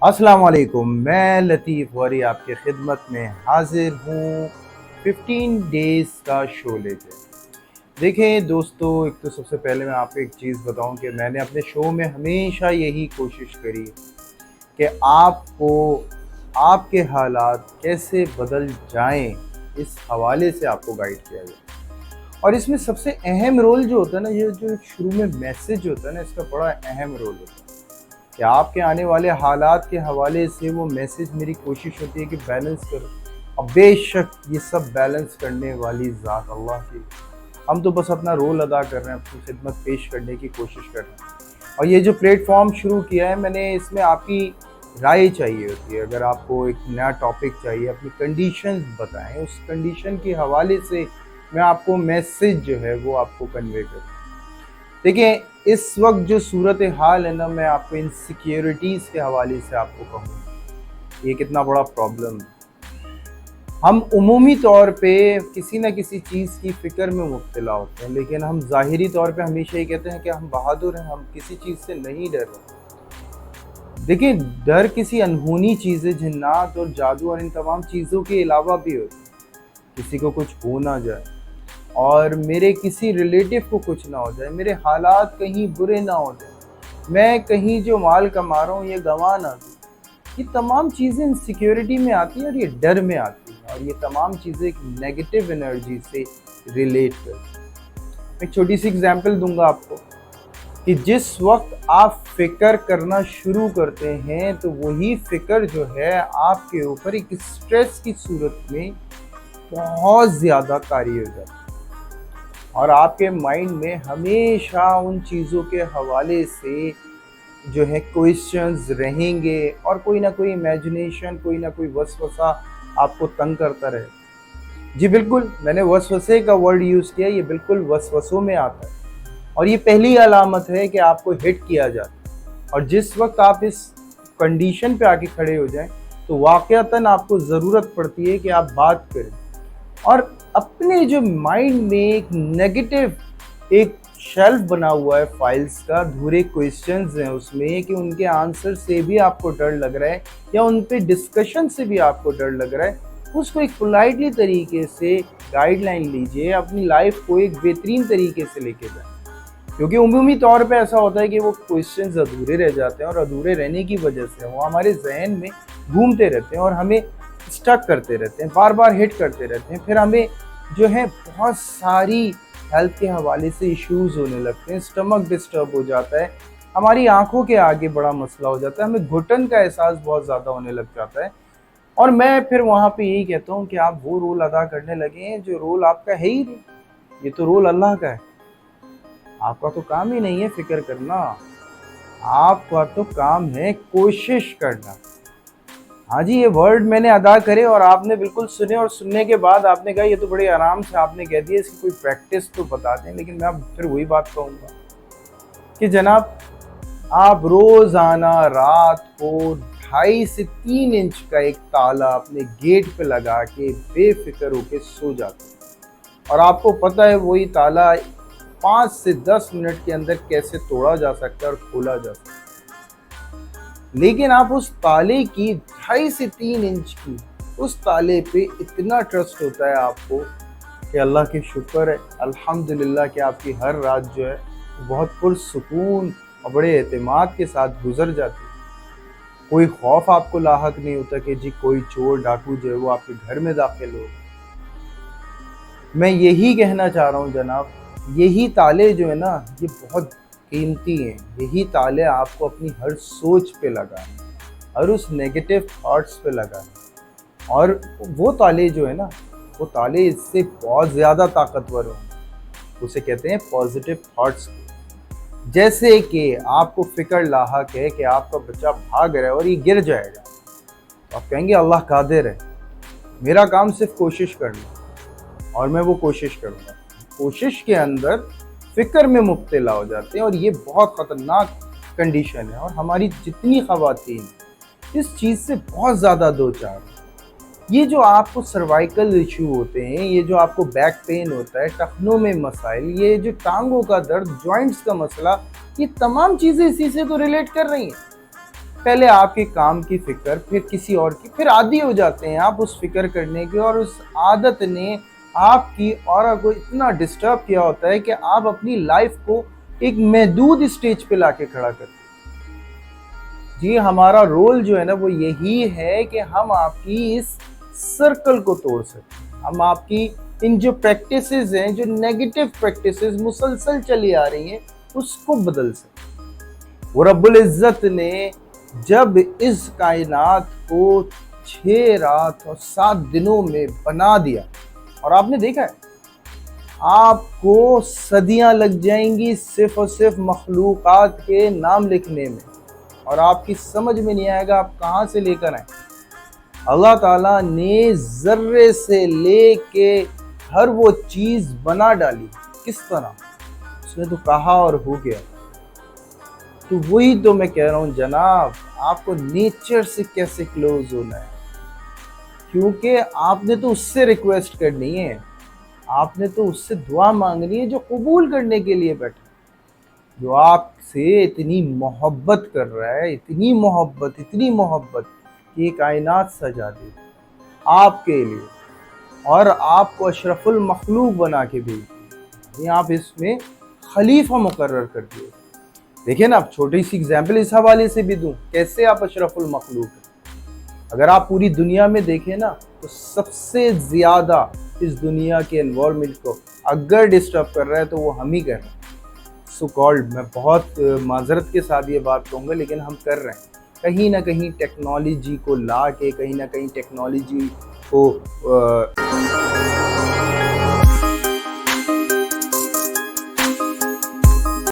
अस्सलाम वालेकुम, मैं लतीफ़ गौरी आपकी खिदमत में हाजिर हूँ 15 डेज़ का शो लेके। देखें दोस्तों, एक तो सबसे पहले मैं आपको एक चीज़ बताऊँ कि मैंने अपने शो में हमेशा यही कोशिश करी कि आपको आपके हालात कैसे बदल जाएं, इस हवाले से आपको गाइड किया जाए। और इसमें सबसे अहम रोल जो होता है ना, ये जो शुरू में मैसेज होता है ना, इसका बड़ा अहम रोल होता है कि आपके आने वाले हालात के हवाले से वो मैसेज, मेरी कोशिश होती है कि बैलेंस करो। अब बेशक ये सब बैलेंस करने वाली ज़ात अल्लाह की, हम तो बस अपना रोल अदा कर रहे हैं, अपनी खिदमत पेश करने की कोशिश कर रहे हैं। और ये जो प्लेटफॉर्म शुरू किया है मैंने, इसमें आपकी राय चाहिए होती है। अगर आपको एक नया टॉपिक चाहिए, अपनी कंडीशन बताएं, उस कंडीशन के हवाले से मैं आपको मैसेज जो है वो आपको कन्वे करूँ। देखिए, इस वक्त जो सूरत हाल है ना, मैं आपको इनसिक्योरिटीज़ के हवाले से आपको कहूँ, ये कितना बड़ा प्रॉब्लम है। हम उमूमी तौर पे किसी न किसी चीज़ की फ़िक्र में मुब्तला होते हैं, लेकिन हम ज़ाहिरी तौर पे हमेशा ये कहते हैं कि हम बहादुर हैं, हम किसी चीज़ से नहीं डर रहे। देखिए, डर किसी अनहोनी चीज़ें, जिन्नात और जादू और इन तमाम चीज़ों के अलावा भी होता है। किसी को कुछ हो ना जाए, और मेरे किसी रिलेटिव को कुछ ना हो जाए, मेरे हालात कहीं बुरे ना हो जाए, मैं कहीं जो माल कमा रहा हूँ ये गंवा ना दूँ। ये तमाम चीज़ें इनसिक्योरिटी में आती हैं और ये डर में आती हैं, और ये तमाम चीज़ें एक नेगेटिव एनर्जी से रिलेट करती हैं। एक छोटी सी एग्जांपल दूंगा आपको कि जिस वक्त आप फिक्र करना शुरू करते हैं तो वही फिक्र जो है आपके ऊपर एक स्ट्रेस की सूरत में बहुत ज़्यादा तारी हो जाती है, और आपके माइंड में हमेशा उन चीज़ों के हवाले से जो है क्वेश्चंस रहेंगे, और कोई ना कोई इमेजिनेशन, कोई ना कोई वसवसा आपको तंग करता रहे। जी बिल्कुल, मैंने वसवसे का वर्ड यूज़ किया, ये बिल्कुल वसवसों में आता है, और ये पहली अलामत है कि आपको हिट किया जाता है। और जिस वक्त आप इस कंडीशन पे आके खड़े हो जाएं तो वाक़यातन आपको ज़रूरत पड़ती है कि आप बात करें, और अपने जो माइंड में एक नेगेटिव एक शेल्फ बना हुआ है फाइल्स का, अधूरे क्वेश्चंस हैं उसमें, कि उनके आंसर से भी आपको डर लग रहा है या उन पे डिस्कशन से भी आपको डर लग रहा है, उसको एक पोलाइटली तरीके से गाइडलाइन लीजिए, अपनी लाइफ को एक बेहतरीन तरीके से लेके जाए। क्योंकि उमूमी तौर पे ऐसा होता है कि वो क्वेश्चंस अधूरे रह जाते हैं, और अधूरे रहने की वजह से वो हमारे जहन में घूमते रहते हैं और हमें स्टक करते रहते हैं, बार बार हिट करते रहते हैं। फिर हमें जो है बहुत सारी हेल्थ के हवाले से इश्यूज़ होने लगते हैं, स्टमक डिस्टर्ब हो जाता है, हमारी आंखों के आगे बड़ा मसला हो जाता है, हमें घुटन का एहसास बहुत ज़्यादा होने लग जाता है। और मैं फिर वहाँ पे यही कहता हूँ कि आप वो रोल अदा करने लगे हैं जो रोल आपका है ही नहीं, ये तो रोल अल्लाह का है। आपका तो काम ही नहीं है फिक्र करना, आपका तो काम है कोशिश करना। हाँ जी, ये वर्ड मैंने अदा करे और आपने बिल्कुल सुने, और सुनने के बाद आपने कहा ये तो बड़े आराम से आपने कह दिया, इसकी कोई प्रैक्टिस तो बता दें। लेकिन मैं फिर वही बात कहूँगा कि जनाब, आप रोज़ाना रात को 2.5 से 3 इंच का एक ताला अपने गेट पे लगा के बेफिक्र होके सो जाते हैं, और आपको पता है वही ताला 5 से 10 मिनट के अंदर कैसे तोड़ा जा सकता है और खोला जा सकता है। लेकिन आप उस ताले की 2.5 से 3 इंच की उस ताले पे इतना ट्रस्ट होता है आपको कि अल्लाह के शुक्र है, अल्हम्दुलिल्लाह, कि आपकी हर रात जो है बहुत पुरसुकून और बड़े एतमाद के साथ गुजर जाती है। कोई खौफ आपको लाहक नहीं होता कि जी कोई चोर डाकू जो है वो आपके घर में दाखिल हो। मैं यही कहना चाह रहा हूँ जनाब, यही ताले जो है ना ये बहुत कीमती हैं। यही ताले आपको अपनी हर सोच पे लगाने, हर उस नेगेटिव थॉट्स पे लगाने, और वो ताले जो है ना, वो ताले इससे बहुत ज़्यादा ताकतवर हों। उसे कहते हैं पॉजिटिव थॉट्स। जैसे कि आपको फ़िक्र लाहक है कि आपका बच्चा भाग रहा है और ये गिर जाएगा, तो आप कहेंगे अल्लाह कादिर है, मेरा काम सिर्फ कोशिश करना, और मैं वो कोशिश करूँगा। कोशिश के अंदर फ़िक्र में मुब्तला हो जाते हैं, और ये बहुत ख़तरनाक कंडीशन है। और हमारी जितनी ख़वातीन इस चीज़ से बहुत ज़्यादा दो चार, ये जो आपको सर्वाइकल इशू होते हैं, ये जो आपको बैक पेन होता है, टखनों में मसाइल, ये जो टांगों का दर्द, जॉइंट्स का मसला, ये तमाम चीज़ें इसी से तो रिलेट कर रही हैं। پہلے آپ کے کام کی فکر، پھر کسی اور کی، پھر عادی ہو جاتے ہیں آپ اس فکر کرنے کی، اور اس عادت نے آپ کی اورا کو اتنا ڈسٹرب کیا ہوتا ہے کہ آپ اپنی لائف کو ایک محدود اسٹیج پہ لا کے کھڑا کرتے ہیں۔ جی ہمارا رول جو ہے نا وہ یہی ہے کہ ہم آپ کی اس سرکل کو توڑ سکیں، ہم آپ کی ان جو پریکٹسز ہیں، جو نیگیٹو پریکٹسز مسلسل چلی آ رہی ہیں، اس کو بدل سکیں۔ وہ رب العزت نے جب اس کائنات کو 6 رات اور 7 دنوں میں بنا دیا، اور آپ نے دیکھا ہے آپ کو صدیاں لگ جائیں گی صرف اور صرف مخلوقات کے نام لکھنے میں، اور آپ کی سمجھ میں نہیں آئے گا آپ کہاں سے لے کر آئیں۔ اللہ تعالیٰ نے ذرے سے لے کے ہر وہ چیز بنا ڈالی، کس طرح؟ اس نے تو کہا اور ہو گیا۔ تو وہی تو میں کہہ رہا ہوں جناب، آپ کو نیچر سے کیسے کلوز ہونا ہے، کیونکہ آپ نے تو اس سے ریکویسٹ کرنی ہے، آپ نے تو اس سے دعا مانگنی ہے جو قبول کرنے کے لیے بیٹھا، جو آپ سے اتنی محبت کر رہا ہے، اتنی محبت کہ یہ کائنات سجا دی آپ کے لیے، اور آپ کو اشرف المخلوق بنا کے بھیج دی، آپ اس میں خلیفہ مقرر کر دیے۔ دیکھیں نا، آپ چھوٹی سی اگزامپل اس حوالے سے بھی دوں، کیسے آپ اشرف المخلوق ہیں۔ اگر آپ پوری دنیا میں دیکھیں نا تو سب سے زیادہ اس دنیا کے انوائرمنٹ کو اگر ڈسٹرب کر رہا ہے تو وہ ہم ہی کر رہے ہیں، سو کالڈ، میں بہت معذرت کے ساتھ یہ بات کہوں گا لیکن ہم کر رہے ہیں، کہیں نہ کہیں ٹیکنالوجی کو لا کے، کہیں نہ کہیں ٹیکنالوجی کو